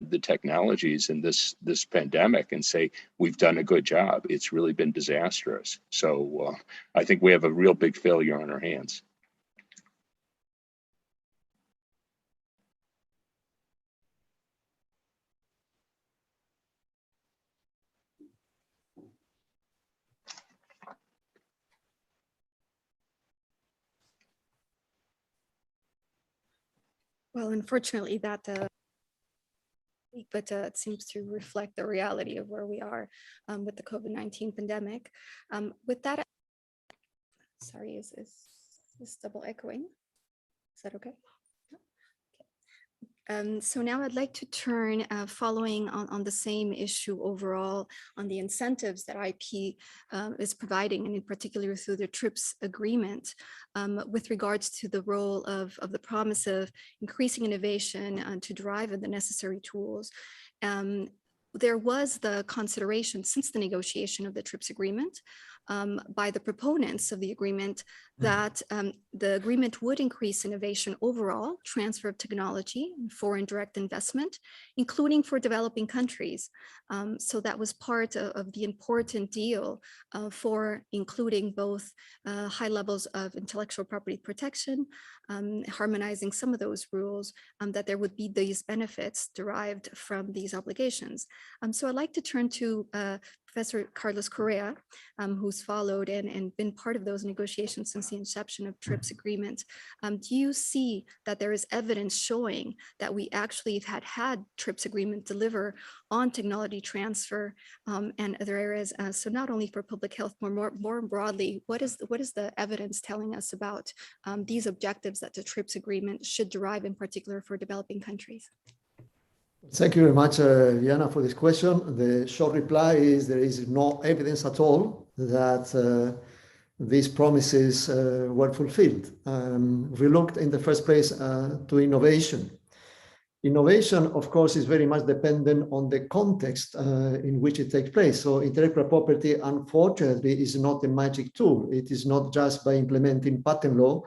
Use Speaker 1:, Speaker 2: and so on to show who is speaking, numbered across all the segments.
Speaker 1: the technologies in this pandemic and say we've done a good job. It's really been disastrous. So I think we have a real big failure on our hands.
Speaker 2: Well, unfortunately, but it seems to reflect the reality of where we are with the COVID-19 pandemic. With that, sorry, is this double echoing? Is that okay? So now I'd like to turn, following on the same issue overall, on the incentives that IP is providing, and in particular through the TRIPS agreement, with regards to the role of the promise of increasing innovation to drive the necessary tools. There was the consideration since the negotiation of the TRIPS agreement by the proponents of the agreement that the agreement would increase innovation overall, transfer of technology, and foreign direct investment, including for developing countries. So that was part of the important deal for including both high levels of intellectual property protection, harmonizing some of those rules, that there would be these benefits derived from these obligations. So I'd like to turn to Professor Carlos Correa, who's followed and been part of those negotiations since the inception of TRIPS agreement. Do you see that there is evidence showing that we actually had TRIPS agreement deliver on technology transfer and other areas? So not only for public health, more broadly, what is the evidence telling us about these objectives that the TRIPS agreement should derive in particular for developing countries?
Speaker 3: Thank you very much, Diana, for this question. The short reply is there is no evidence at all that these promises were fulfilled. We looked in the first place to innovation. Innovation, of course, is very much dependent on the context in which it takes place. So intellectual property, unfortunately, is not a magic tool. It is not just by implementing patent law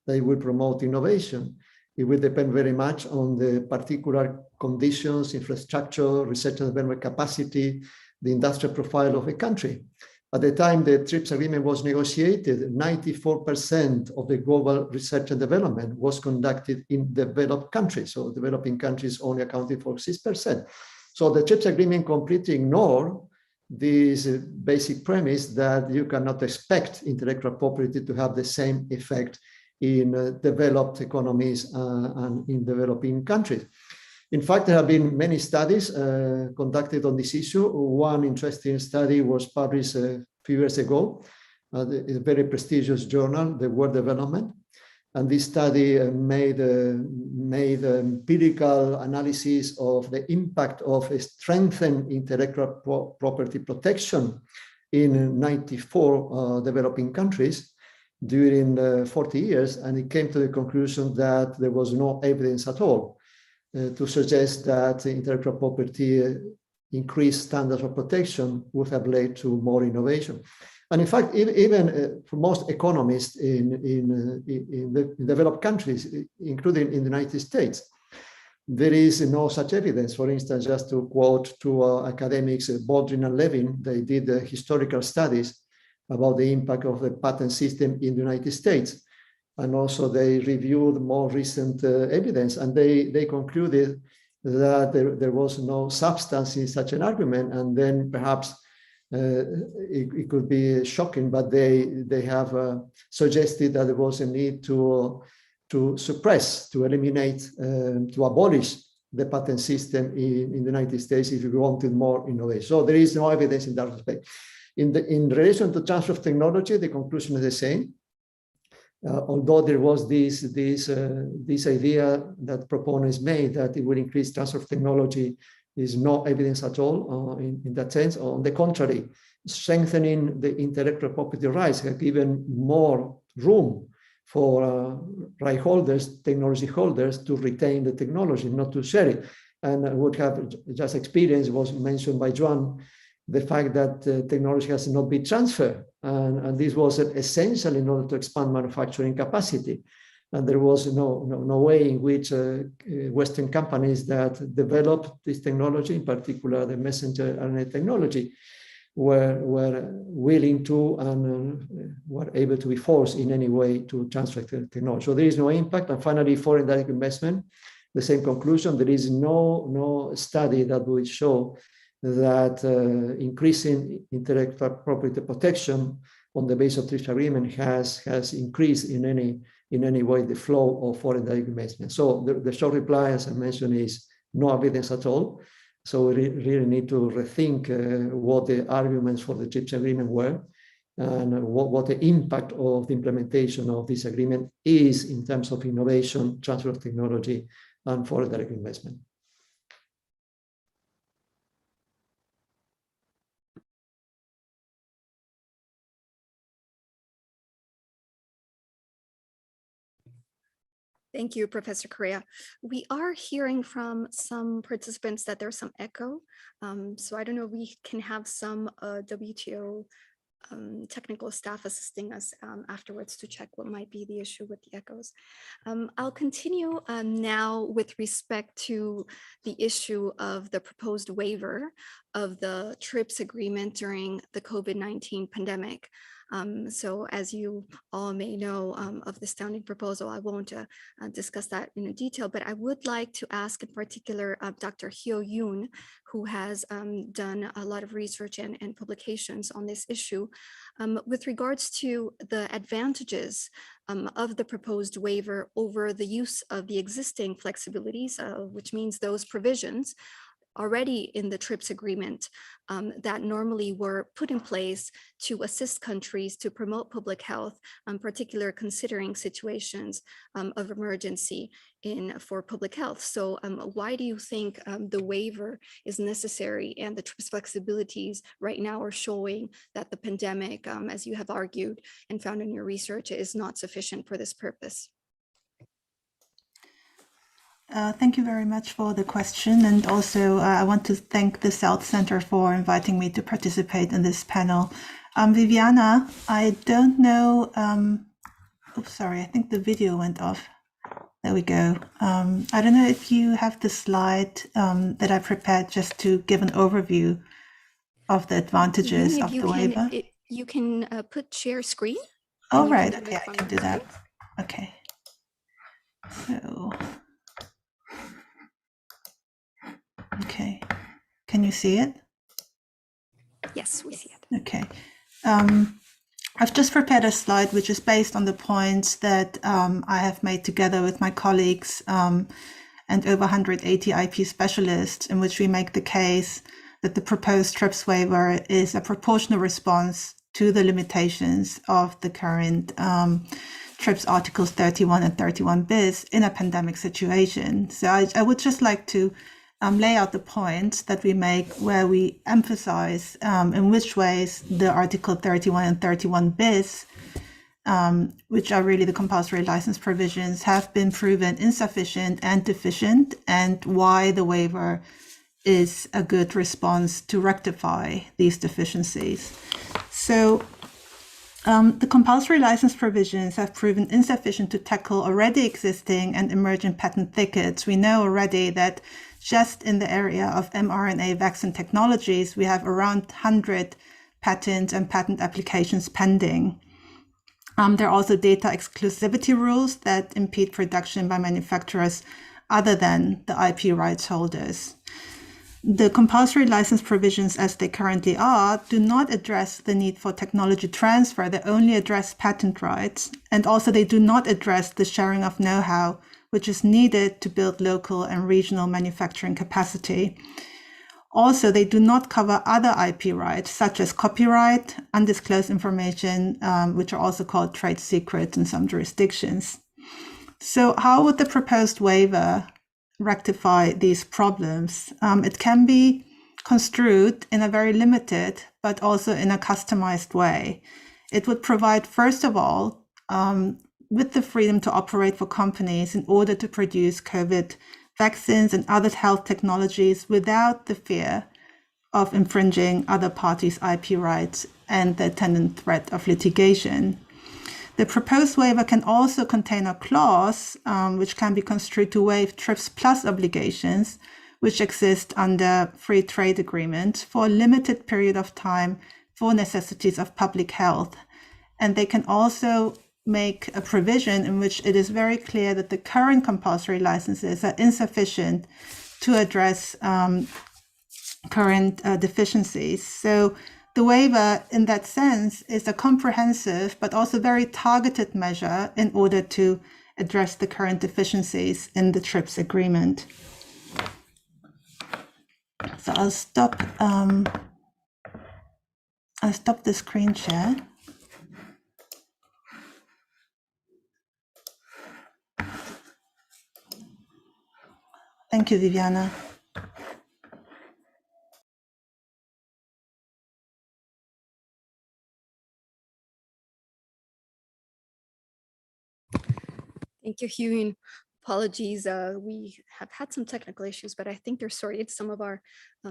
Speaker 3: that it will promote innovation. It will depend very much on the particular conditions, infrastructure, research and development capacity, the industrial profile of a country. At the time the TRIPS agreement was negotiated, 94% of the global research and development was conducted in developed countries. So developing countries only accounted for 6%. So the TRIPS agreement completely ignored this basic premise that you cannot expect intellectual property to have the same effect in developed economies and in developing countries. In fact, there have been many studies conducted on this issue. One interesting study was published a few years ago. It's a very prestigious journal, the World Development. And this study made empirical analysis of the impact of a strengthened intellectual property protection in 94 developing countries during 40 years. And it came to the conclusion that there was no evidence at all to suggest that intellectual property increased standards of protection would have led to more innovation. And in fact, even for most economists in the developed countries, including in the United States, there is no such evidence. For instance, just to quote two academics, Baldwin and Levin, they did historical studies about the impact of the patent system in the United States. And also they reviewed more recent evidence, and they concluded that there was no substance in such an argument. And then perhaps it could be shocking, but they have suggested that there was a need to suppress, to eliminate, to abolish the patent system in the United States if you wanted more innovation. So there is no evidence in that respect. In relation to transfer of technology, the conclusion is the same. Although there was this idea that proponents made that it would increase transfer of technology, is no evidence at all in that sense. On the contrary, strengthening the intellectual property rights have given more room for right holders, technology holders, to retain the technology, not to share it. And what have just experienced was mentioned by Yuan, the fact that technology has not been transferred. And this was essential in order to expand manufacturing capacity. And there was no way in which Western companies that developed this technology, in particular the messenger RNA technology, were willing to and were able to be forced in any way to transfer the technology. So there is no impact. And finally, foreign direct investment, the same conclusion. There is no study that would show that increasing intellectual property protection on the basis of TRIPS agreement has increased in any way the flow of foreign direct investment. So the short reply, as I mentioned, is no evidence at all. So we really need to rethink what the arguments for the TRIPS agreement were and what the impact of the implementation of this agreement is in terms of innovation, transfer of technology, and foreign direct investment.
Speaker 2: Thank you, Professor Correa. We are hearing from some participants that there's some echo. So I don't know if we can have some WTO technical staff assisting us afterwards to check what might be the issue with the echoes. I'll continue now with respect to the issue of the proposed waiver of the TRIPS agreement during the COVID-19 pandemic. So as you all may know of the standing proposal, I won't discuss that in detail, but I would like to ask in particular Dr. Yoon, who has done a lot of research and publications on this issue, with regards to the advantages of the proposed waiver over the use of the existing flexibilities, which means those provisions already in the TRIPS agreement that normally were put in place to assist countries to promote public health, particularly considering situations of emergency for public health. So why do you think the waiver is necessary, and the TRIPS flexibilities right now are showing that the pandemic, as you have argued and found in your research, is not sufficient for this purpose?
Speaker 4: Thank you very much for the question. And also, I want to thank the South Center for inviting me to participate in this panel. Viviana, I don't know, oops, sorry, I think the video went off. There we go. I don't know if you have the slide that I prepared just to give an overview of the advantages of the waiver.
Speaker 2: You can put share screen.
Speaker 4: Oh, right, okay, I can do that. Okay. So... Okay, can you see it?
Speaker 2: Yes, we see it.
Speaker 4: Okay. I've just prepared a slide which is based on the points that I have made together with my colleagues and over 180 IP specialists, in which we make the case that the proposed TRIPS waiver is a proportional response to the limitations of the current TRIPS Articles 31 and 31 bis in a pandemic situation. So I would just like to lay out the points that we make, where we emphasize in which ways the Article 31 and 31 bis, which are really the compulsory license provisions, have been proven insufficient and deficient, and why the waiver is a good response to rectify these deficiencies. So the compulsory license provisions have proven insufficient to tackle already existing and emerging patent thickets. We know already that just in the area of mRNA vaccine technologies, we have around 100 patents and patent applications pending. There are also data exclusivity rules that impede production by manufacturers other than the IP rights holders. The compulsory license provisions as they currently are do not address the need for technology transfer. They only address patent rights. And also they do not address the sharing of know-how, which is needed to build local and regional manufacturing capacity. Also, they do not cover other IP rights, such as copyright, undisclosed information, which are also called trade secrets in some jurisdictions. So how would the proposed waiver rectify these problems? It can be construed in a very limited, but also in a customized way. It would provide, first of all, with the freedom to operate for companies in order to produce COVID vaccines and other health technologies without the fear of infringing other parties' IP rights and the attendant threat of litigation. The proposed waiver can also contain a clause which can be construed to waive TRIPS plus obligations which exist under free trade agreement for a limited period of time for necessities of public health. And they can also make a provision in which it is very clear that the current compulsory licenses are insufficient to address current deficiencies. So the waiver in that sense is a comprehensive but also very targeted measure in order to address the current deficiencies in the TRIPS agreement. So I'll stop the screen share. Thank you, Viviana.
Speaker 2: Thank you, Yoon. Apologies, we have had some technical issues, but I think they're sorted. Some of our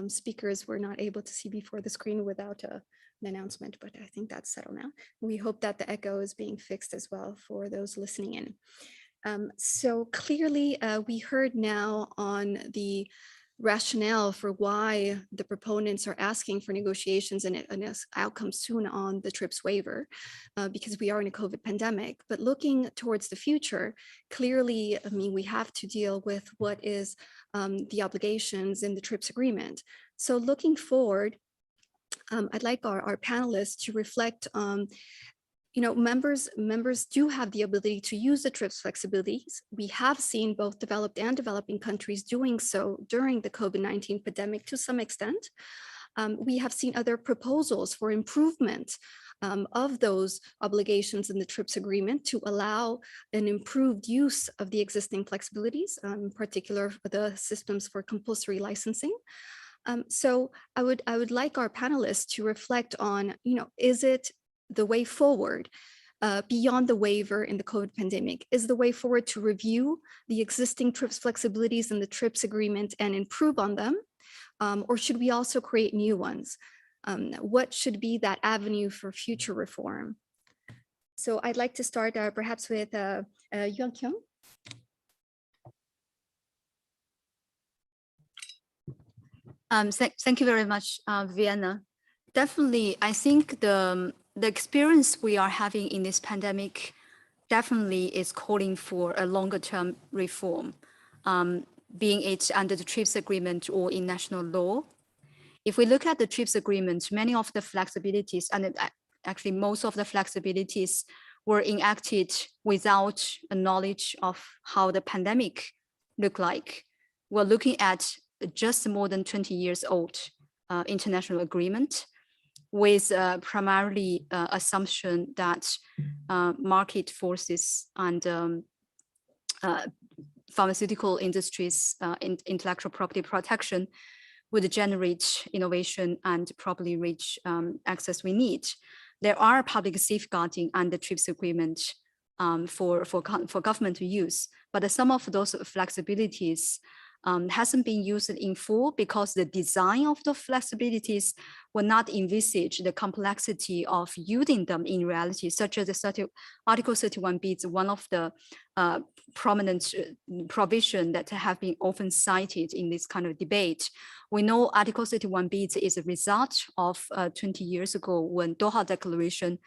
Speaker 2: speakers were not able to see before the screen without an announcement, but I think that's settled now. We hope that the echo is being fixed as well for those listening in. So clearly, we heard now on the rationale for why the proponents are asking for negotiations and an outcome soon on the TRIPS waiver, because we are in a COVID pandemic. But looking towards the future, clearly, I mean, we have to deal with what is the obligations in the TRIPS agreement. So looking forward, I'd like our panelists to reflect on, you know, members do have the ability to use the TRIPS flexibilities. We have seen both developed and developing countries doing so during the COVID-19 pandemic to some extent. We have seen other proposals for improvement of those obligations in the TRIPS agreement to allow an improved use of the existing flexibilities, in particular the systems for compulsory licensing. So I would like our panelists to reflect on, you know, is it the way forward beyond the waiver in the COVID pandemic? Is the way forward to review the existing TRIPS flexibilities in the TRIPS agreement and improve on them? Or should we also create new ones? What should be that avenue for future reform? So I'd like to start perhaps with Yuan Qiong.
Speaker 5: Thank you very much, Vienna. Definitely, I think the experience we are having in this pandemic definitely is calling for a longer term reform, being it under the TRIPS agreement or in national law. If we look at the TRIPS agreement, many of the flexibilities, and actually most of the flexibilities were enacted without a knowledge of how the pandemic looked like. We're looking at just more than 20 years old international agreement with primarily assumption that market forces and pharmaceutical industries, intellectual property protection would generate innovation and probably reach access we need. There are public safeguarding under TRIPS agreement for government to use, but some of those flexibilities hasn't been used in full because the design of the flexibilities will not envisage the complexity of using them in reality, such as the Article 31B is one of the prominent provision that have been often cited in this kind of debate. We know Article 31B is a result of 20 years ago when Doha Declaration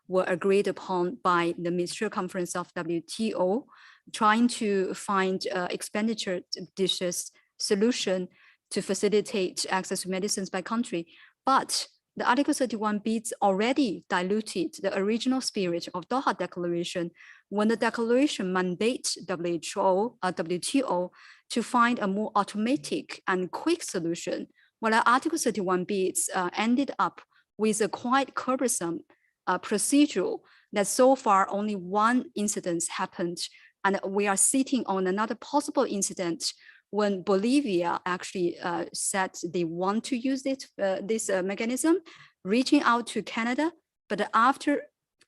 Speaker 5: were agreed upon by the Ministerial Conference of WTO, trying to find expenditure dishes solution to facilitate access to medicines by country. But the Article 31B already diluted the original spirit of Doha Declaration when the declaration mandates WTO to find a more automatic and quick solution, while Article 31B ended up with a quite cumbersome procedural that so far only one incident happened. And we are sitting on another possible incident when Bolivia actually said they want to use this mechanism, reaching out to Canada. But after a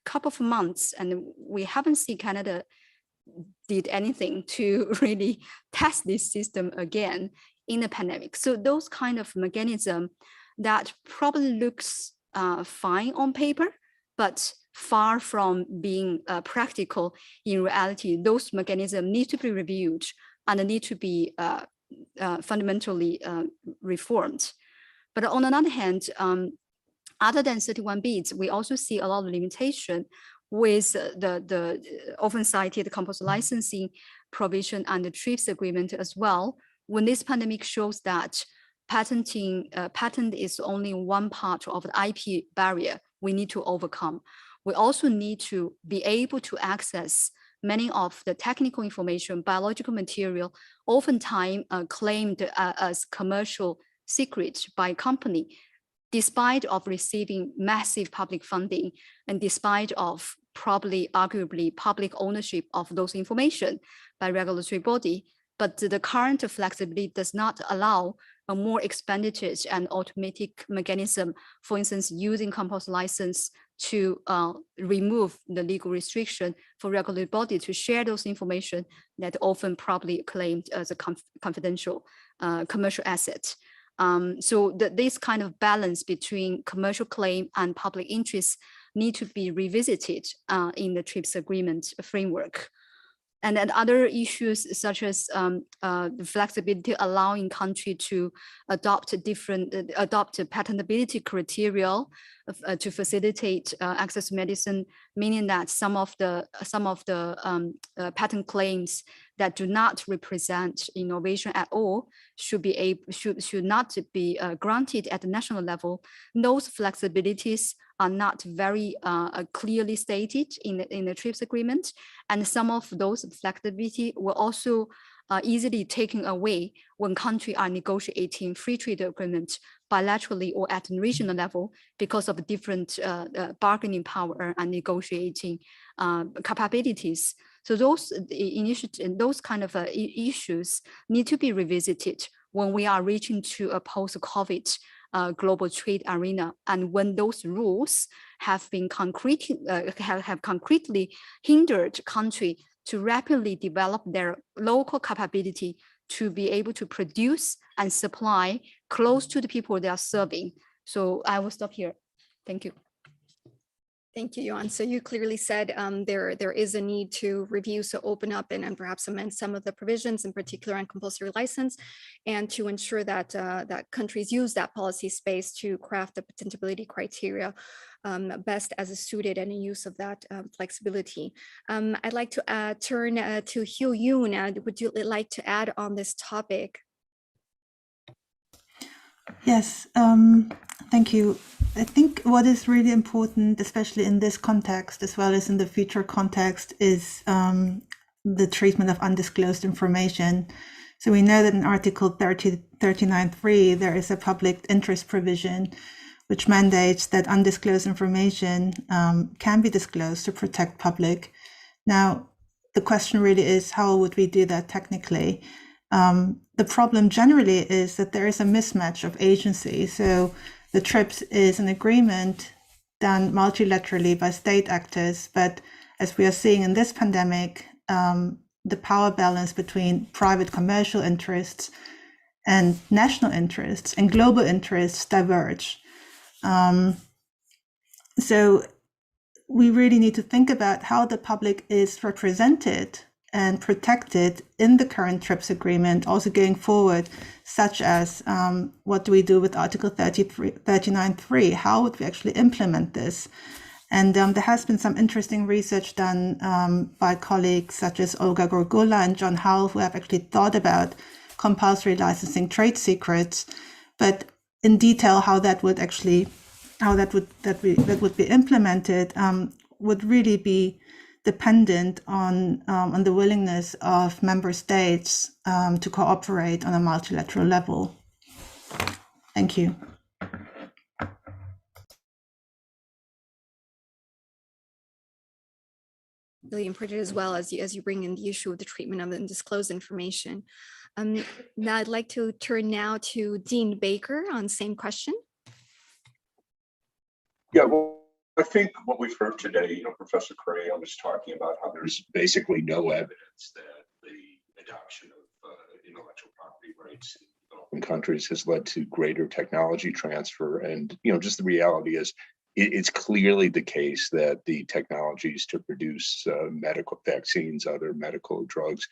Speaker 5: couple of months, and we haven't seen Canada did anything to really test this system again in the pandemic. So those kind of mechanism that probably looks fine on paper, but far from being practical in reality. Those mechanisms need to be reviewed and need to be fundamentally reformed. But on the other hand, other than 31 bids, we also see a lot of limitation with the often cited compulsory licensing provision and the TRIPS agreement as well. When this pandemic shows that patent is only one part of the IP barrier we need to overcome. We also need to be able to access many of the technical information, biological material, oftentimes claimed as commercial secret by company, despite of receiving massive public funding and despite of probably arguably public ownership of those information by regulatory body. But the current flexibility does not allow a more expeditious and automatic mechanism, for instance, using compulsory license to remove the legal restriction for regulatory body to share those information that often probably claimed as a confidential commercial asset. So this kind of balance between commercial claim and public interest need to be revisited in the TRIPS agreement framework. And then other issues such as the flexibility allowing country to adopt patentability criteria to facilitate access to medicine, meaning that some of the patent claims that do not represent innovation at all should not be granted at the national level. Those flexibilities are not very clearly stated in the TRIPS agreement, and some of those flexibility will also easily taken away when countries are negotiating free trade agreement bilaterally or at a regional level because of different bargaining power and negotiating capabilities. So those initiatives, those kind of issues need to be revisited when we are reaching to a post-COVID global trade arena, and when those rules have been concretely hindered country to rapidly develop their local capability to be able to produce and supply close to the people they are serving. So I will stop here. Thank you.
Speaker 2: Thank you, Yuan. So you clearly said there is a need to review, so open up and perhaps amend some of the provisions, in particular on compulsory license, and to ensure that that countries use that policy space to craft the patentability criteria best as a suited and in use of that flexibility. I'd like to turn to Yoon. Would you like to add on this topic?
Speaker 4: Yes, thank you. I think what is really important, especially in this context, as well as in the future context, is the treatment of undisclosed information. So we know that in Article 39.3, there is a public interest provision which mandates that undisclosed information can be disclosed to protect public. Now, the question really is, how would we do that technically? The problem generally is that there is a mismatch of agency. So the TRIPS is an agreement done multilaterally by state actors, but as we are seeing in this pandemic, the power balance between private commercial interests and national interests and global interests diverge. So we really need to think about how the public is represented and protected in the current TRIPS agreement, also going forward, such as what do we do with Article 39.3? How would we actually implement this? And there has been some interesting research done by colleagues such as Olga Gorgula and John Howell, who have actually thought about compulsory licensing trade secrets, but in detail how that would actually, that would be implemented would really be dependent on the willingness of member states to cooperate on a multilateral level. Thank you.
Speaker 2: Really important as well as you bring in the issue of the treatment of undisclosed information. Now I'd like to turn now to Dean Baker on the same question.
Speaker 1: Yeah, well, I think what we've heard today, Professor Correa was talking about how there's basically no evidence that the adoption of intellectual property rights in developing countries has led to greater technology transfer. And, just the reality is it's clearly the case that the technologies to produce medical vaccines, other medical drugs,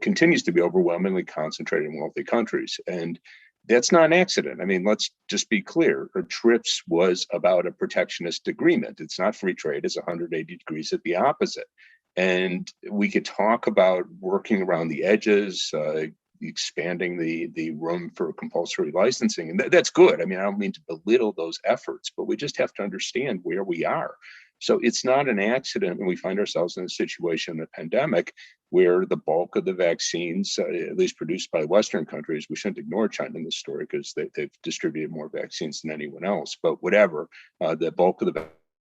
Speaker 1: continues to be overwhelmingly concentrated in wealthy countries. And that's not an accident. I mean, let's just be clear. TRIPS was about a protectionist agreement. It's not free trade. It's 180 degrees at the opposite. And we could talk about working around the edges, expanding the room for compulsory licensing. And that's good. I mean, I don't mean to belittle those efforts, but we just have to understand where we are. So it's not an accident when we find ourselves in a situation in the pandemic where the bulk of the vaccines, at least produced by Western countries, we shouldn't ignore China in this story because they've distributed more vaccines than anyone else, but whatever, the bulk of the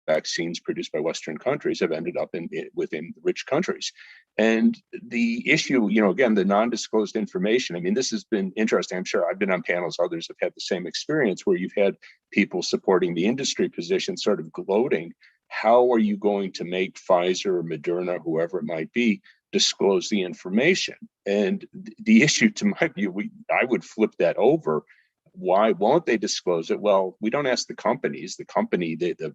Speaker 1: vaccines produced by Western countries have ended up within rich countries. And the issue, again, the non-disclosed information, I mean, this has been interesting. I'm sure I've been on panels, others have had the same experience where you've had people supporting the industry position sort of gloating. How are you going to make Pfizer or Moderna, whoever it might be, disclose the information? And the issue, to my view, I would flip that over. Why won't they disclose it? Well, we don't ask the companies. The company, the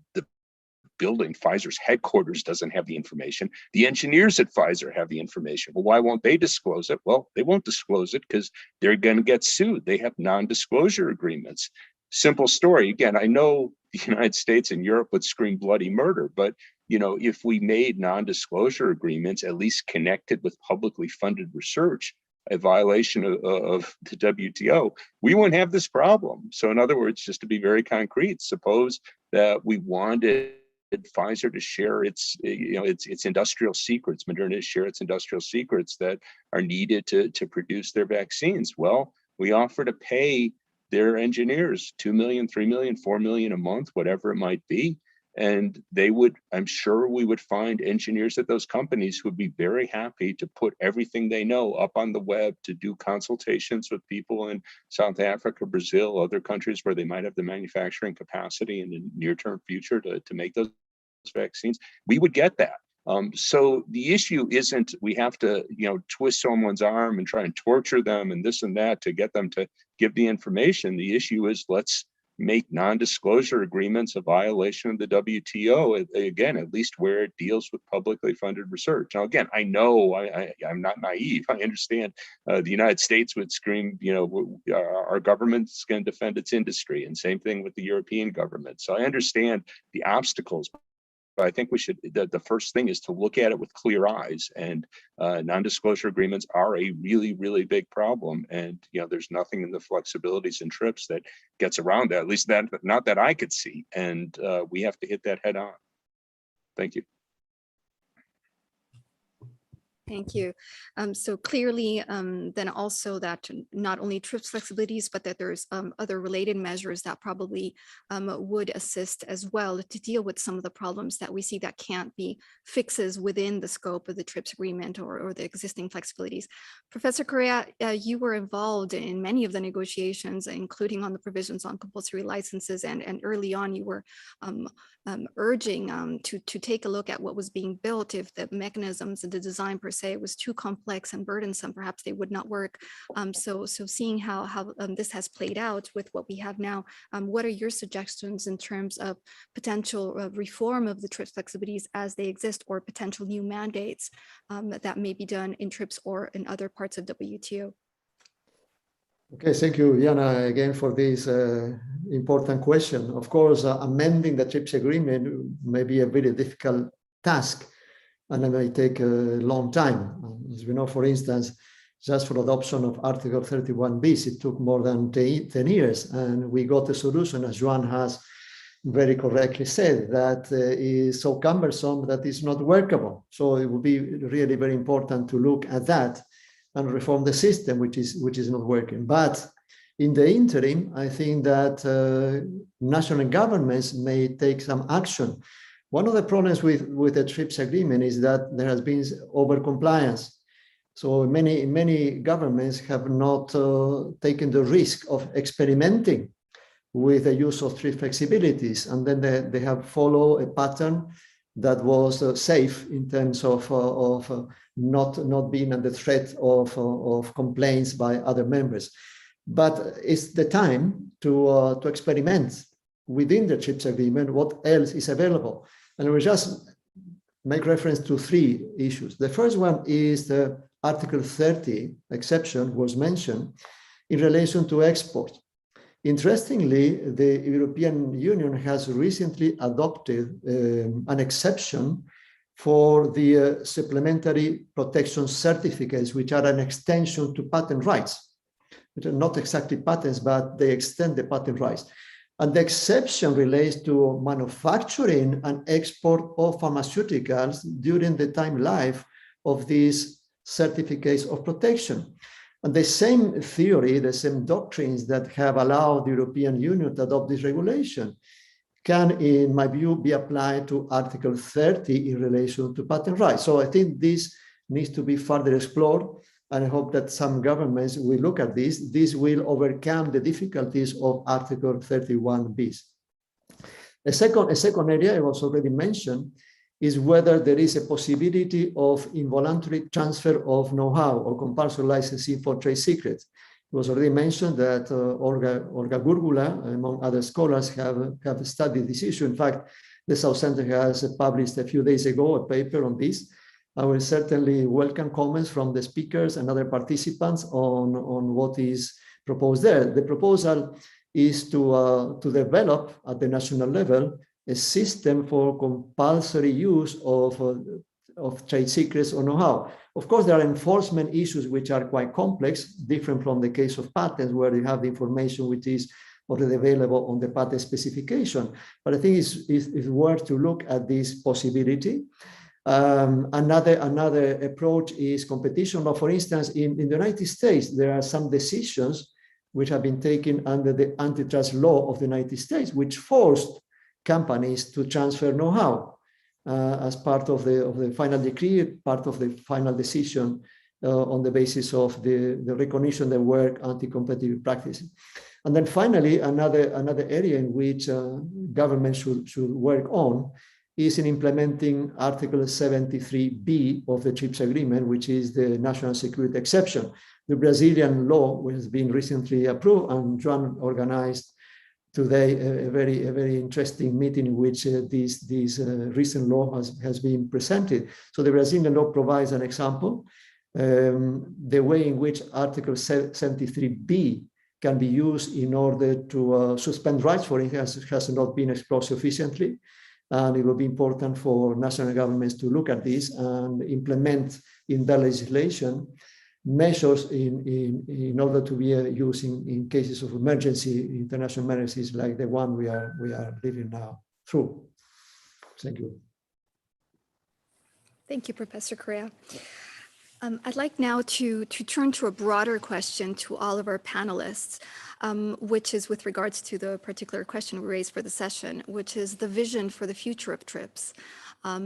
Speaker 1: building, Pfizer's headquarters, doesn't have the information. The engineers at Pfizer have the information. Well, why won't they disclose it? Well, they won't disclose it because they're going to get sued. They have non-disclosure agreements. Simple story. Again, I know the United States and Europe would scream bloody murder, but if we made non-disclosure agreements at least connected with publicly funded research, a violation of the WTO, we wouldn't have this problem. So in other words, just to be very concrete, suppose that we wanted Pfizer to share its industrial secrets, Moderna to share its industrial secrets that are needed to produce their vaccines. Well, we offer to pay their engineers $2 million, $3 million, $4 million a month, whatever it might be. And they would, I'm sure we would find engineers at those companies who would be very happy to put everything they know up on the web, to do consultations with people in South Africa, Brazil, other countries where they might have the manufacturing capacity in the near-term future to make those vaccines. We would get that. So the issue isn't we have to, twist someone's arm and try and torture them and this and that to get them to give the information. The issue is let's make non-disclosure agreements a violation of the WTO, again, at least where it deals with publicly funded research. Now, again, I know I'm not naive. I understand the United States would scream, our government's going to defend its industry, and same thing with the European government. So I understand the obstacles. But I think we should, the first thing is to look at it with clear eyes, and non-disclosure agreements are a really, really big problem. And, there's nothing in the flexibilities and TRIPS that gets around that, at least not that I could see. And we have to hit that head on. Thank you.
Speaker 2: Thank you. So clearly, then also that not only TRIPS flexibilities, but that there's other related measures that probably would assist as well to deal with some of the problems that we see that can't be fixes within the scope of the TRIPS agreement or the existing flexibilities. Professor Correa, you were involved in many of the negotiations, including on the provisions on compulsory licenses, and early on you were urging to take a look at what was being built. If the mechanisms and the design per se was too complex and burdensome, perhaps they would not work. So seeing how this has played out with what we have now, what are your suggestions in terms of potential reform of the TRIPS flexibilities as they exist, or potential new mandates that may be done in TRIPS or in other parts of WTO?
Speaker 3: Okay, thank you, Jana, again for this important question. Of course, amending the TRIPS agreement may be a very difficult task, and it may take a long time. As we know, for instance, just for adoption of Article 31 bis, it took more than 10 years, and we got a solution, as Yuan has very correctly said, that is so cumbersome that it's not workable. So it will be really very important to look at that and reform the system, which is not working. But in the interim, I think that national governments may take some action. One of the problems with the TRIPS agreement is that there has been over-compliance. So many governments have not taken the risk of experimenting with the use of TRIPS flexibilities, and then they have followed a pattern that was safe in terms of not being under threat of complaints by other members. But it's the time to experiment within the TRIPS agreement, what else is available. And I will just make reference to 3 issues. The first one is the Article 30 exception was mentioned in relation to export. Interestingly, the European Union has recently adopted an exception for the supplementary protection certificates, which are an extension to patent rights, which are not exactly patents, but they extend the patent rights. And the exception relates to manufacturing and export of pharmaceuticals during the time life of these certificates of protection. And the same theory, the same doctrines that have allowed the European Union to adopt this regulation can, in my view, be applied to Article 30 in relation to patent rights. So I think this needs to be further explored, and I hope that some governments will look at this. This will overcome the difficulties of Article 31 bis. A second area I was already mentioned is whether there is a possibility of involuntary transfer of know-how or compulsory licensing for trade secrets. It was already mentioned that Olga Gurgula, among other scholars, have studied this issue. In fact, the South Center has published a few days ago a paper on this. I will certainly welcome comments from the speakers and other participants on what is proposed there. The proposal is to develop at the national level a system for compulsory use of trade secrets or know-how. Of course, there are enforcement issues which are quite complex, different from the case of patents, where you have the information which is already available on the patent specification. But I think it's worth to look at this possibility. Another approach is competition law. For instance, in the United States, there are some decisions which have been taken under the antitrust law of the United States, which forced companies to transfer know-how as part of the final decree, part of the final decision on the basis of the recognition that were anti-competitive practices. And then finally, another area in which government should work on is in implementing Article 73B of the TRIPS Agreement, which is the national security exception. The Brazilian law, which has been recently approved, and Yuan organized today a very interesting meeting in which this recent law has been presented. So the Brazilian law provides an example, the way in which Article 73B can be used in order to suspend rights, for instance, has not been explored sufficiently. And it will be important for national governments to look at this and implement in their legislation measures in order to be used in cases of emergency, international emergencies like the one we are living now through. Thank you.
Speaker 2: Thank you, Professor Correa. I'd like now to turn to a broader question to all of our panelists, which is with regards to the particular question we raised for the session, which is the vision for the future of TRIPS.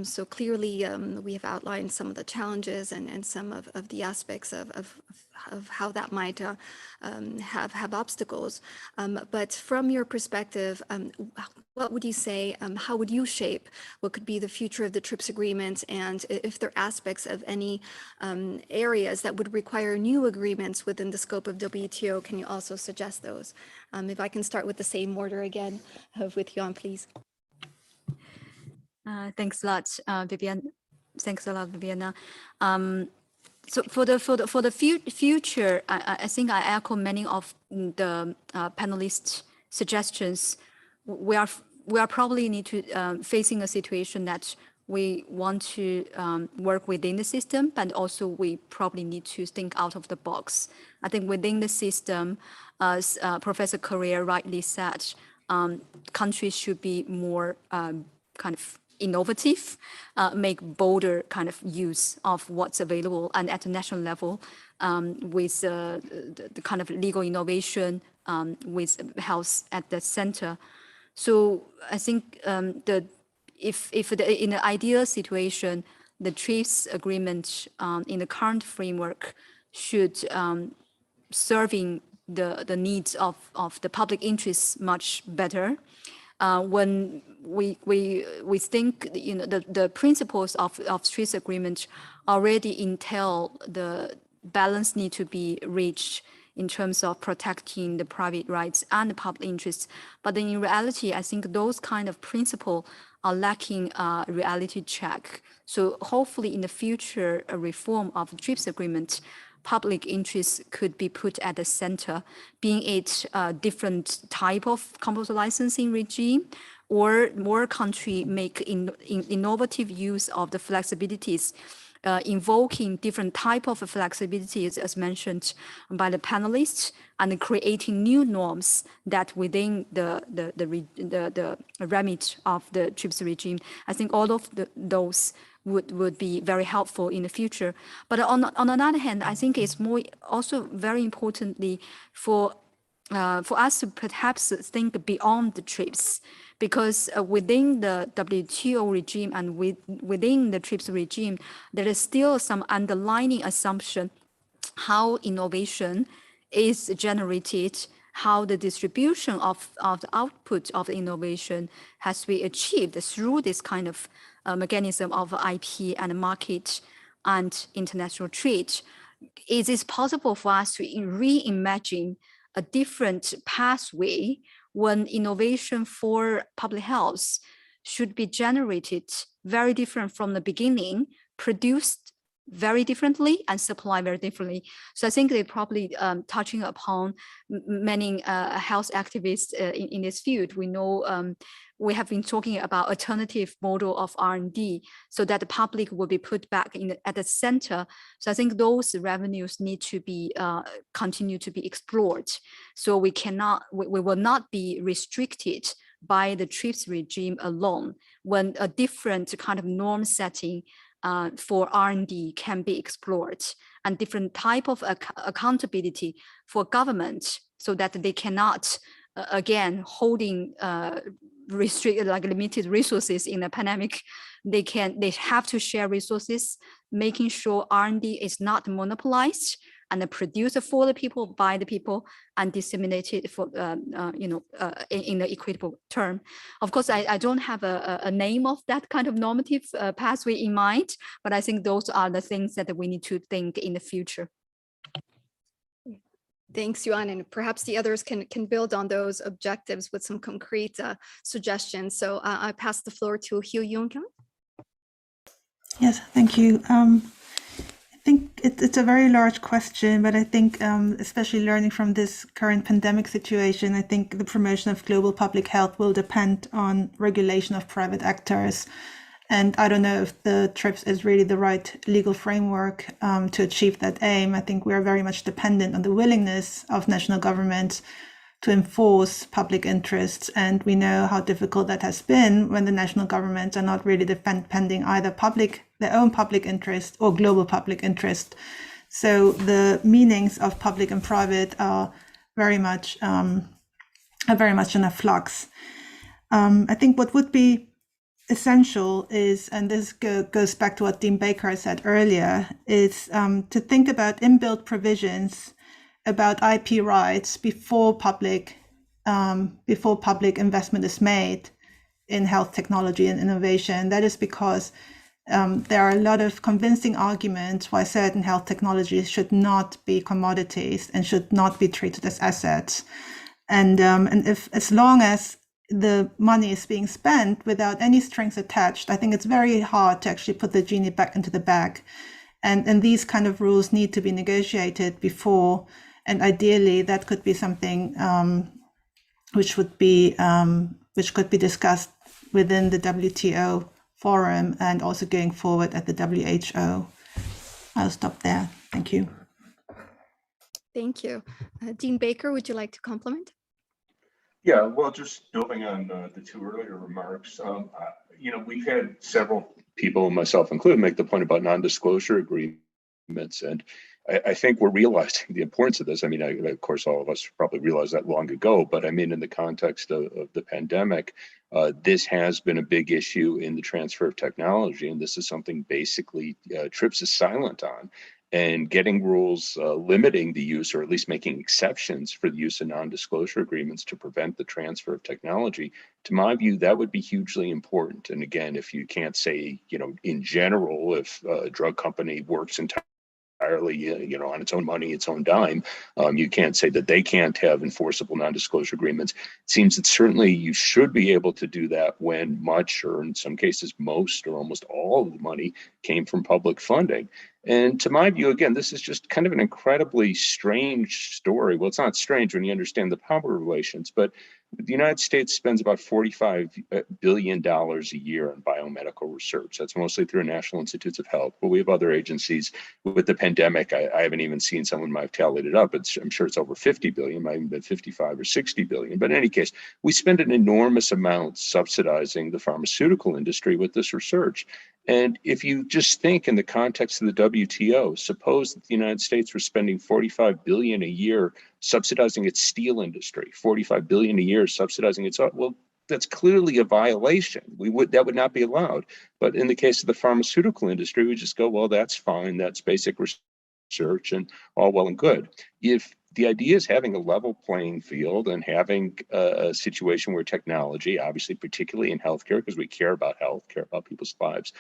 Speaker 2: So clearly, we have outlined some of the challenges and some of the aspects of how that might have obstacles. But from your perspective, what would you say, how would you shape what could be the future of the TRIPS agreement? And if there are aspects of any areas that would require new agreements within the scope of WTO, can you also suggest those? If I can start with the same order again, with Yuan, please.
Speaker 5: Thanks a lot, Vivian. Thanks a lot, Viviana. So for the future, I think I echo many of the panelists' suggestions. We are probably need to facing a situation that we want to work within the system, but also we probably need to think out of the box. I think within the system, as Professor Correa rightly said, countries should be more kind of innovative, make bolder kind of use of what's available, and at the national level, with the kind of legal innovation, with health at the center. So I think if in the ideal situation, the TRIPS agreement in the current framework should serving the needs of the public interest much better. When we think, you know, the principles of TRIPS agreement already entail the balance need to be reached in terms of protecting the private rights and the public interests. But then in reality, I think those kind of principles are lacking a reality check. So hopefully in the future, a reform of the TRIPS agreement, public interests could be put at the center, being it a different type of composer licensing regime, or more country make innovative use of the flexibilities, invoking different type of flexibilities as mentioned by the panelists, and creating new norms that within the remit of the TRIPS regime. I think all of those would be very helpful in the future. But on another hand, I think it's more also very importantly for us to perhaps think beyond the TRIPS, because within the WTO regime and within the TRIPS regime, there is still some underlying assumption how innovation is generated, how the distribution of the output of innovation has to be achieved through this kind of mechanism of IP and market and international trade. Is it possible for us to reimagine a different pathway when innovation for public health should be generated very different from the beginning, produced very differently and supplied very differently? So I think they're probably touching upon many health activists in this field. We know we have been talking about alternative model of R&D so that the public will be put back at the center. So I think those revenues need to be continue to be explored. So we will not be restricted by the TRIPS regime alone when a different kind of norm setting for R&D can be explored, and different type of accountability for government so that they cannot, again, holding restricted, like limited resources in a pandemic. They have to share resources, making sure R&D is not monopolized and produced for the people, by the people, and disseminated for in the equitable term. Of course, I don't have a name of that kind of normative pathway in mind, but I think those are the things that we need to think in the future.
Speaker 2: Thanks, Yuan, and perhaps the others can build on those objectives with some concrete suggestions. So I pass the floor to Yoon.
Speaker 4: Yes, thank you. I think it's a very large question, but I think especially learning from this current pandemic situation, I think the promotion of global public health will depend on regulation of private actors. And I don't know if the TRIPS is really the right legal framework to achieve that aim. I think we are very much dependent on the willingness of national governments to enforce public interests. And we know how difficult that has been when the national governments are not really defending either their own public interest or global public interest. So the meanings of public and private are very much in a flux. I think what would be essential is, and this goes back to what Dean Baker said earlier, is to think about inbuilt provisions about IP rights before public investment is made in health technology and innovation. That is because there are a lot of convincing arguments why certain health technologies should not be commodities and should not be treated as assets. And if, as long as the money is being spent without any strings attached, I think it's very hard to actually put the genie back into the bag. And these kind of rules need to be negotiated before, and ideally that could be something which could be discussed within the WTO forum and also going forward at the WHO. I'll stop there. Thank you.
Speaker 2: Thank you. Dean Baker, would you like to comment?
Speaker 1: Yeah, well, just building on the two earlier remarks, we've had several people, myself included, make the point about non-disclosure agreements, and I think we're realizing the importance of this. I mean, of course, all of us probably realized that long ago, but I mean, in the context of the pandemic, this has been a big issue in the transfer of technology, and this is something basically TRIPS is silent on. And getting rules limiting the use, or at least making exceptions for the use of non-disclosure agreements to prevent the transfer of technology, to my view, that would be hugely important. And again, if you can't say, in general, if a drug company works entirely entirely, on its own money, its own dime. You can't say that they can't have enforceable non-disclosure agreements. It seems that certainly you should be able to do that when much, or in some cases most or almost all of the money came from public funding. And to my view, again, this is just kind of an incredibly strange story. Well, it's not strange when you understand the power relations, but the United States spends about $45 billion a year on biomedical research. That's mostly through National Institutes of Health, but we have other agencies. With the pandemic, I haven't even seen, someone might have tallied it up. I'm sure it's over 50 billion, might even been 55 or 60 billion. But in any case, we spend an enormous amount subsidizing the pharmaceutical industry with this research. And if you just think in the context of the WTO, suppose that the United States were spending 45 billion a year subsidizing its steel industry, 45 billion a year subsidizing its, well, that's clearly a violation. That would not be allowed. But in the case of the pharmaceutical industry, we just go, well, that's fine. That's basic research and all well and good. If the idea is having a level playing field and having a situation where technology, obviously, particularly in healthcare, because we care about health, care about people's lives,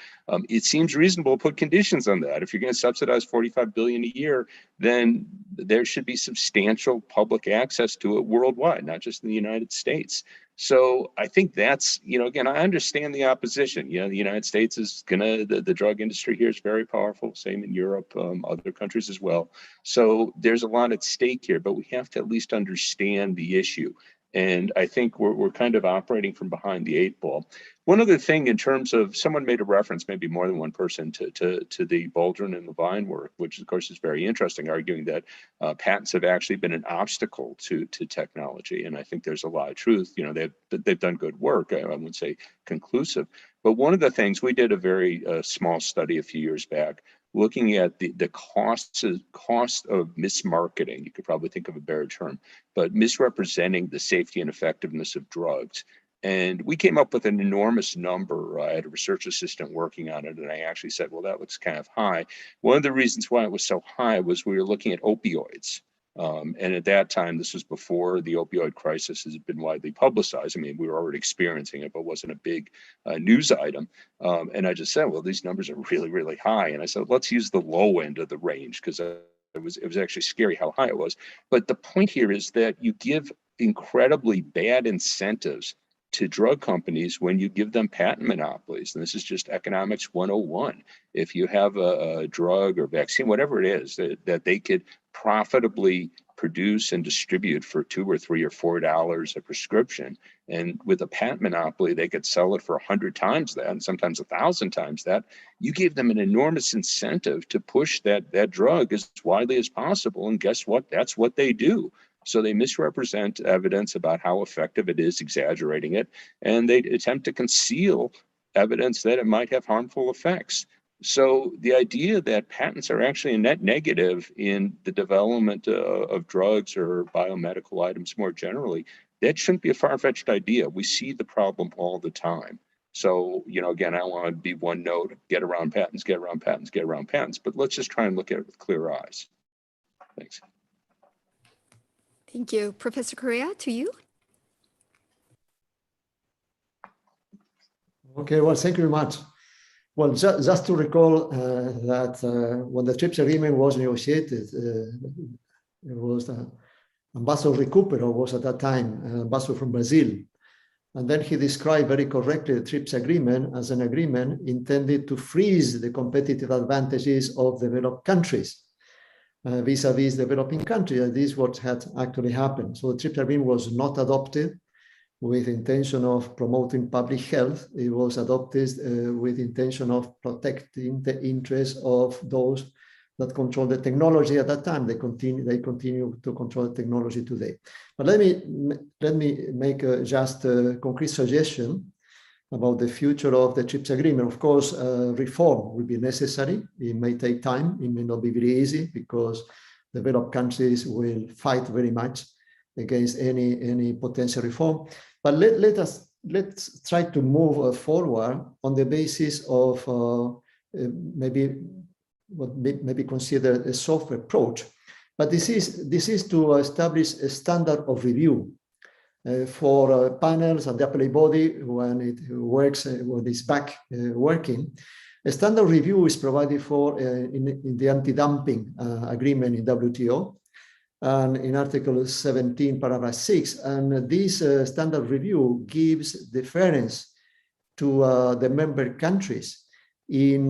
Speaker 1: it seems reasonable to put conditions on that. If you're going to subsidize 45 billion a year, then there should be substantial public access to it worldwide, not just in the United States. So I think that's, again, I understand the opposition. The United States is the drug industry here is very powerful, same in Europe, other countries as well. So there's a lot at stake here, but we have to at least understand the issue. And I think we're kind of operating from behind the eight ball. One other thing, in terms of, someone made a reference, maybe more than one person, to the Baldwin and Levine work, which of course is very interesting, arguing that patents have actually been an obstacle to technology. And I think there's a lot of truth. They've done good work. I wouldn't say conclusive. But one of the things, we did a very small study a few years back, looking at the cost of mismarketing. You could probably think of a better term, but misrepresenting the safety and effectiveness of drugs. And we came up with an enormous number. I had a research assistant working on it, and I actually said, well, that looks kind of high. One of the reasons why it was so high was we were looking at opioids. And at that time, this was before the opioid crisis has been widely publicized. I mean, we were already experiencing it, but it wasn't a big news item. And I just said, well, these numbers are really, really high. And I said, let's use the low end of the range, because it was actually scary how high it was. But the point here is that you give incredibly bad incentives to drug companies when you give them patent monopolies. And this is just economics 101. If you have a drug or vaccine, whatever it is, that they could profitably produce and distribute for $2 or $3 or $4 a prescription, and with a patent monopoly, they could sell it for 100 times that, and sometimes 1,000 times that, you gave them an enormous incentive to push that drug as widely as possible. And guess what? That's what they do. So they misrepresent evidence about how effective it is, exaggerating it, and they attempt to conceal evidence that it might have harmful effects. So the idea that patents are actually a net negative in the development of drugs or biomedical items more generally, that shouldn't be a far-fetched idea. We see the problem all the time. So, again, I want to be one note, get around patents, get around patents, get around patents, but let's just try and look at it with clear eyes. Thanks.
Speaker 2: Thank you. Professor Correa, to you.
Speaker 3: Okay, well, thank you very much. Well, just to recall that when the TRIPS agreement was negotiated, it was Ambassador Recupero was at that time ambassador from Brazil. And then he described very correctly the TRIPS agreement as an agreement intended to freeze the competitive advantages of developed countries vis-a-vis developing countries. And this is what had actually happened. So the TRIPS agreement was not adopted with intention of promoting public health. It was adopted with intention of protecting the interests of those that control the technology at that time. They continue to control the technology today. But let me make just a concrete suggestion about the future of the TRIPS agreement. Of course, reform will be necessary. It may take time. It may not be very easy because developed countries will fight very much against any potential reform. But let's try to move forward on the basis of maybe what may be considered a soft approach. But this is to establish a standard of review for panels and the appellate body when it works, when it's back working, A standard review is provided for in the anti-dumping agreement in WTO and in Article 17, paragraph 6. And this standard review gives deference to the member countries in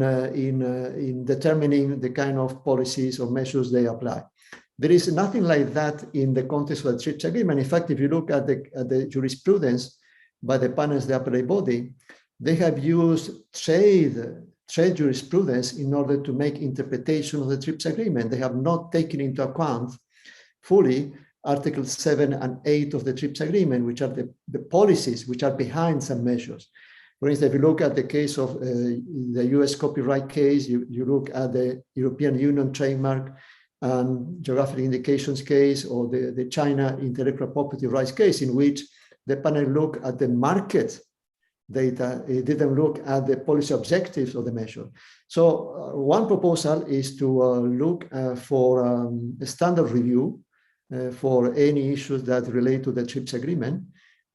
Speaker 3: determining the kind of policies or measures they apply. There is nothing like that in the context of the TRIPS agreement. In fact, if you look at the jurisprudence by the panels, the appellate body, they have used trade jurisprudence in order to make interpretation of the TRIPS agreement. They have not taken into account fully Articles 7 and 8 of the TRIPS agreement, which are the policies which are behind some measures. For instance, if you look at the case of the US copyright case, you look at the European Union trademark and geographic indications case, or the China intellectual property rights case, in which the panel looked at the market data, it didn't look at the policy objectives of the measure. So one proposal is to look for a standard review for any issues that relate to the TRIPS agreement.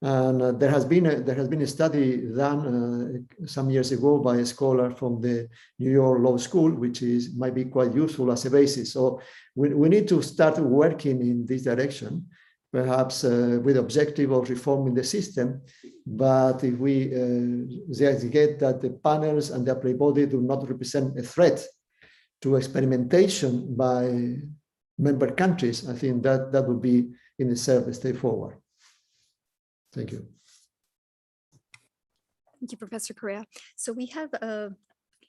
Speaker 3: And there has been a study done some years ago by a scholar from the New York Law School, which might be quite useful as a basis. So we need to start working in this direction, perhaps with the objective of reforming the system. But if we get that the panels and the appellate body do not represent a threat to experimentation by member countries, I think that would be in itself a step forward. Thank you.
Speaker 2: Thank you, Professor Correa. So we have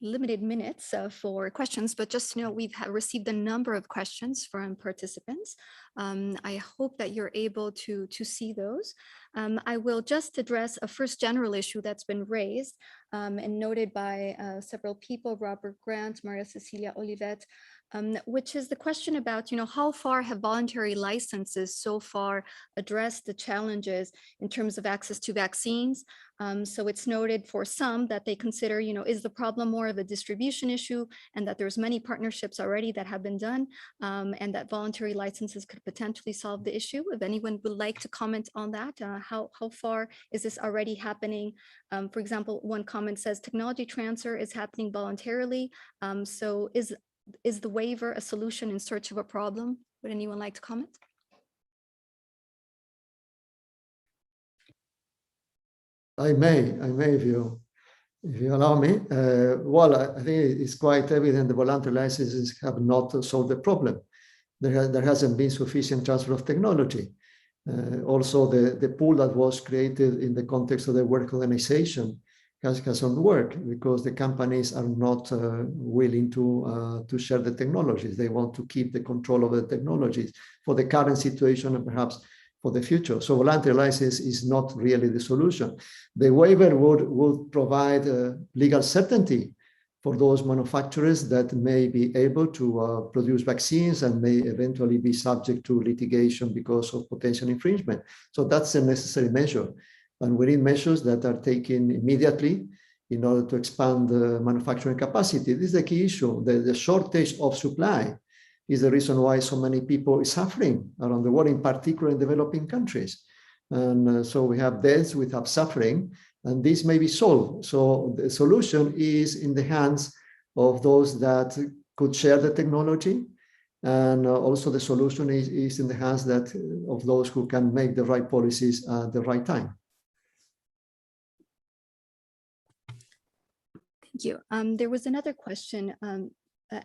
Speaker 2: limited minutes for questions, but just to know, we've received a number of questions from participants. I hope that you're able to see those. I will just address a first general issue that's been raised and noted by several people, Robert Grant, Maria Cecilia Olivet, which is the question about, how far have voluntary licenses so far addressed the challenges in terms of access to vaccines? So it's noted for some that they consider, is the problem more of a distribution issue, and that there's many partnerships already that have been done, and that voluntary licenses could potentially solve the issue. If anyone would like to comment on that, how far is this already happening? For example, one comment says technology transfer is happening voluntarily. So is the waiver a solution in search of a problem? Would anyone like to comment?
Speaker 3: I may, if you allow me. Well, I think it's quite evident the voluntary licenses have not solved the problem. There hasn't been sufficient transfer of technology. Also, the pool that was created in the context of the World Organization hasn't worked because the companies are not willing to share the technologies. They want to keep the control of the technologies for the current situation and perhaps for the future. So voluntary license is not really the solution. The waiver would provide legal certainty for those manufacturers that may be able to produce vaccines and may eventually be subject to litigation because of potential infringement. So that's a necessary measure. And we need measures that are taken immediately in order to expand the manufacturing capacity. This is the key issue. The shortage of supply is the reason why so many people are suffering around the world, in particular in developing countries. And so we have deaths, we have suffering, and this may be solved. So the solution is in the hands of those that could share the technology. And also the solution is in the hands of those who can make the right policies at the right time.
Speaker 2: Thank you. There was another question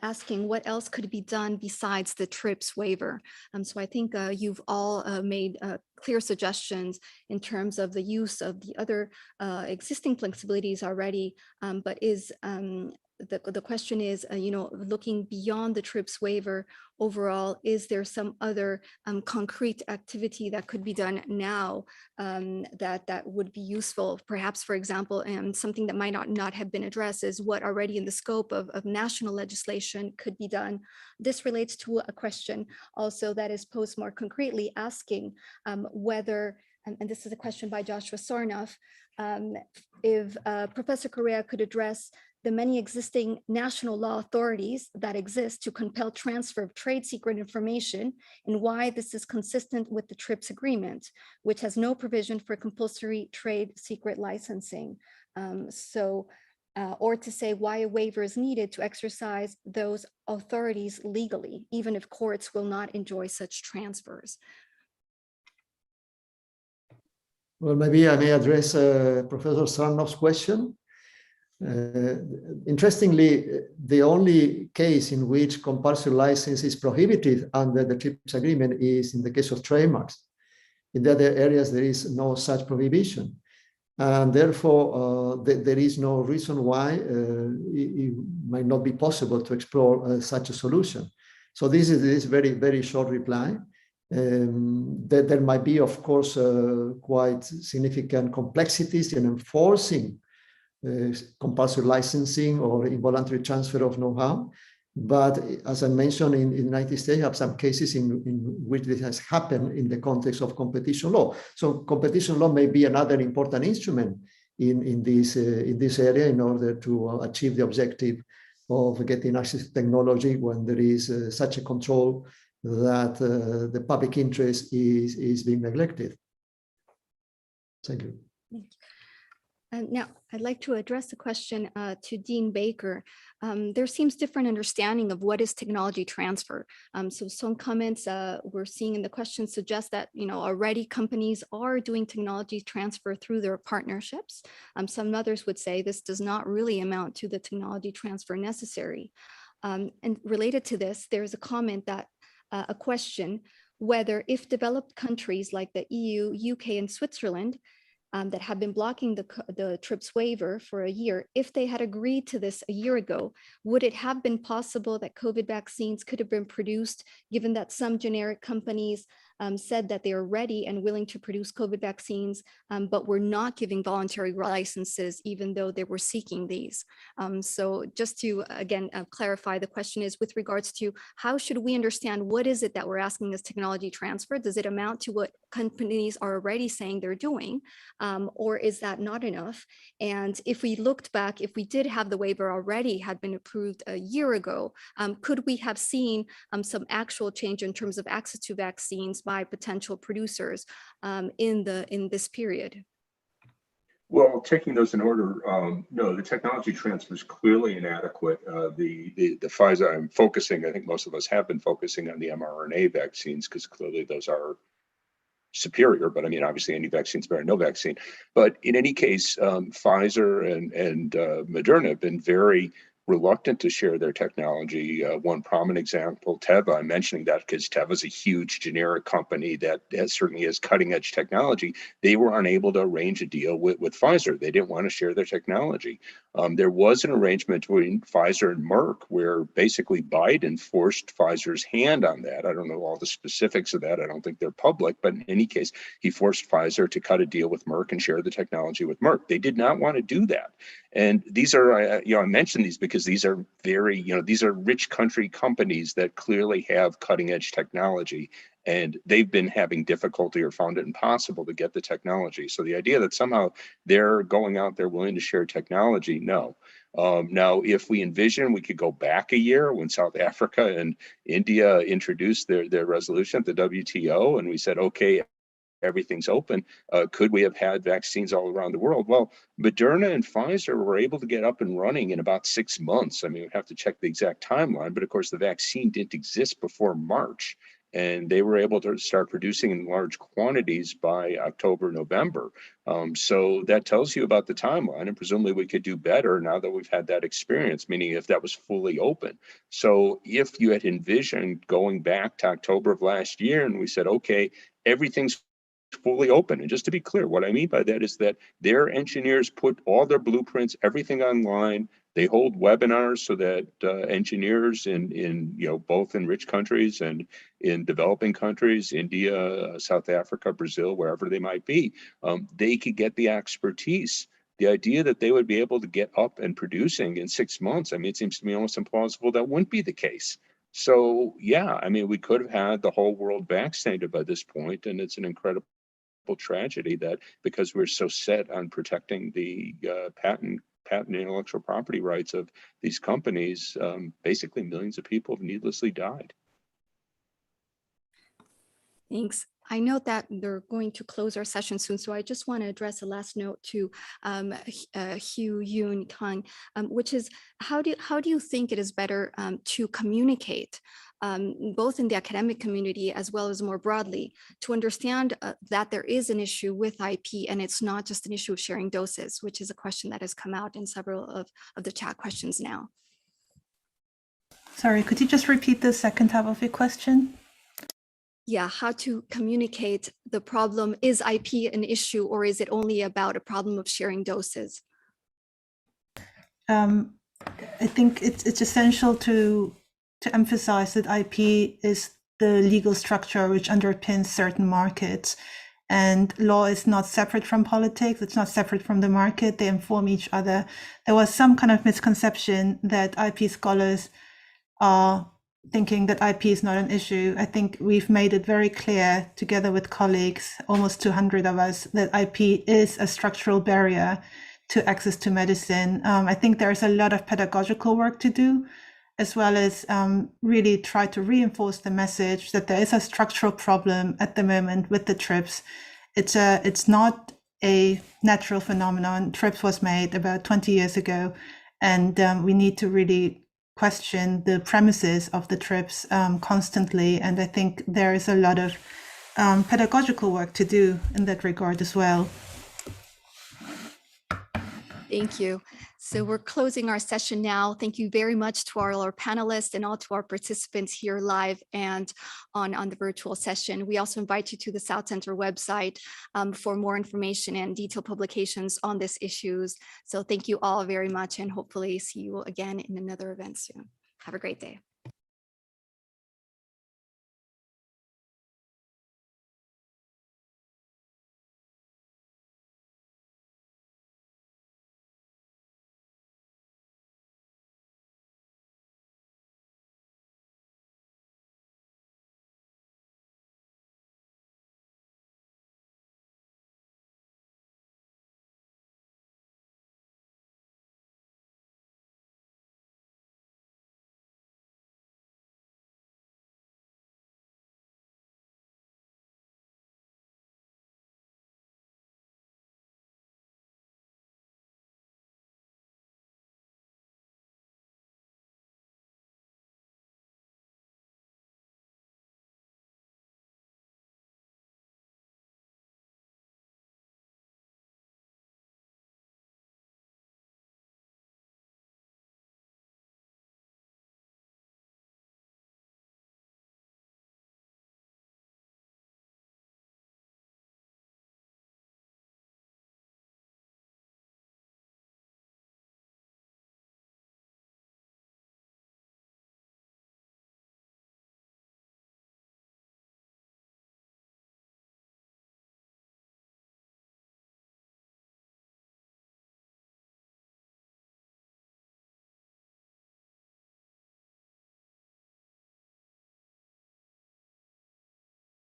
Speaker 2: asking what else could be done besides the TRIPS waiver. So I think you've all made clear suggestions in terms of the use of the other existing flexibilities already, but is the question is, looking beyond the TRIPS waiver overall, is there some other concrete activity that could be done now that would be useful? Perhaps, for example, something that might not have been addressed is what already in the scope of national legislation could be done. This relates to a question also that is posed more concretely, asking whether, and this is a question by Joshua Sarnoff, if Professor Correa could address the many existing national law authorities that exist to compel transfer of trade secret information, and why this is consistent with the TRIPS agreement, which has no provision for compulsory trade secret licensing. So or to say why a waiver is needed to exercise those authorities legally, even if courts will not enjoy such transfers.
Speaker 3: Well, maybe I may address Professor Sarnoff's question. Interestingly, the only case in which compulsory license is prohibited under the TRIPS agreement is in the case of trademarks. In the other areas, there is no such prohibition. And therefore, there is no reason why it might not be possible to explore such a solution. So this is this very, very short reply. There might be, of course, quite significant complexities in enforcing compulsory licensing or involuntary transfer of know-how. But as I mentioned, in the United States, you have some cases in which this has happened in the context of competition law. So competition law may be another important instrument in this area in order to achieve the objective of getting access to technology when there is such a control that the public interest is being neglected. Thank you.
Speaker 2: Thank you. Now, I'd like to address the question to Dean Baker. There seems different understanding of what is technology transfer. So some comments we're seeing in the question suggest that already companies are doing technology transfer through their partnerships. Some others would say this does not really amount to the technology transfer necessary. And related to this, there's a comment that a question whether if developed countries like the EU, UK, and Switzerland that have been blocking the TRIPS waiver for a year, if they had agreed to this a year ago, would it have been possible that COVID vaccines could have been produced, given that some generic companies said that they are ready and willing to produce COVID vaccines, but were not giving voluntary licenses, even though they were seeking these? So just to, again, clarify, the question is with regards to how should we understand what is it that we're asking as technology transfer? Does it amount to what companies are already saying they're doing? Or is that not enough? And if we looked back, if we did have the waiver already had been approved a year ago, could we have seen some actual change in terms of access to vaccines by potential producers in this period?
Speaker 1: Well, taking those in order, no, the technology transfer is clearly inadequate. The Pfizer, I'm focusing, I think most of us have been focusing on the mRNA vaccines because clearly those are superior, but I mean, obviously any vaccine is better than no vaccine. But in any case, Pfizer and Moderna have been very reluctant to share their technology. One prominent example, Teva, I'm mentioning that because Teva is a huge generic company that certainly has cutting edge technology. They were unable to arrange a deal with Pfizer. They didn't want to share their technology. There was an arrangement between Pfizer and Merck where basically Biden forced Pfizer's hand on that. I don't know all the specifics of that. I don't think they're public, but in any case, he forced Pfizer to cut a deal with Merck and share the technology with Merck. They did not want to do that. And these are, I mentioned these because these are very, these are rich country companies that clearly have cutting edge technology, and they've been having difficulty or found it impossible to get the technology. So the idea that somehow they're going out there willing to share technology, no. Now, if we envision we could go back a year when South Africa and India introduced their resolution at the WTO, and we said, okay, everything's open. Could we have had vaccines all around the world? Well, Moderna and Pfizer were able to get up and running in about 6 months. I mean, we have to check the exact timeline, but of course the vaccine didn't exist before March, and they were able to start producing in large quantities by October, November. So that tells you about the timeline, and presumably we could do better now that we've had that experience, meaning if that was fully open. So if you had envisioned going back to October of last year and we said, okay, everything's fully open. And just to be clear, what I mean by that is that their engineers put all their blueprints, everything online. They hold webinars so that engineers in both in rich countries and in developing countries, India, South Africa, Brazil, wherever they might be, they could get the expertise. The idea that they would be able to get up and producing in 6 months, I mean, it seems to me almost implausible that wouldn't be the case. So yeah, I mean, we could have had the whole world vaccinated by this point, and it's an incredible tragedy that because we're so set on protecting the patent intellectual property rights of these companies, basically millions of people have needlessly died.
Speaker 2: Thanks. I know that they're going to close our session soon, so I just want to address a last note to Hugh, Yoon, Kang, which is how do you think it is better to communicate both in the academic community as well as more broadly to understand that there is an issue with IP and it's not just an issue of sharing doses, which is a question that has come out in several of the chat questions now.
Speaker 4: Sorry, could you just repeat the second half of your question?
Speaker 2: Yeah, how to communicate the problem. Is IP an issue or is it only about a problem of sharing doses?
Speaker 4: I think it's essential to emphasize that IP is the legal structure which underpins certain markets, and law is not separate from politics. It's not separate from the market. They inform each other. There was some kind of misconception that IP scholars are thinking that IP is not an issue. I think we've made it very clear together with colleagues, almost 200 of us, that IP is a structural barrier to access to medicine. I think there's a lot of pedagogical work to do, as well as really try to reinforce the message that there is a structural problem at the moment with the TRIPS. It's not a natural phenomenon. TRIPS was made about 20 years ago, and we need to really question the premises of the TRIPS constantly. And I think there is a lot of pedagogical work to do in that regard as well.
Speaker 2: Thank you. So we're closing our session now. Thank you very much to all our panelists and all to our participants here live and on the virtual session. We also invite you to the South Center website for more information and detailed publications on these issues. So thank you all very much and hopefully see you again in another event soon. Have a great day.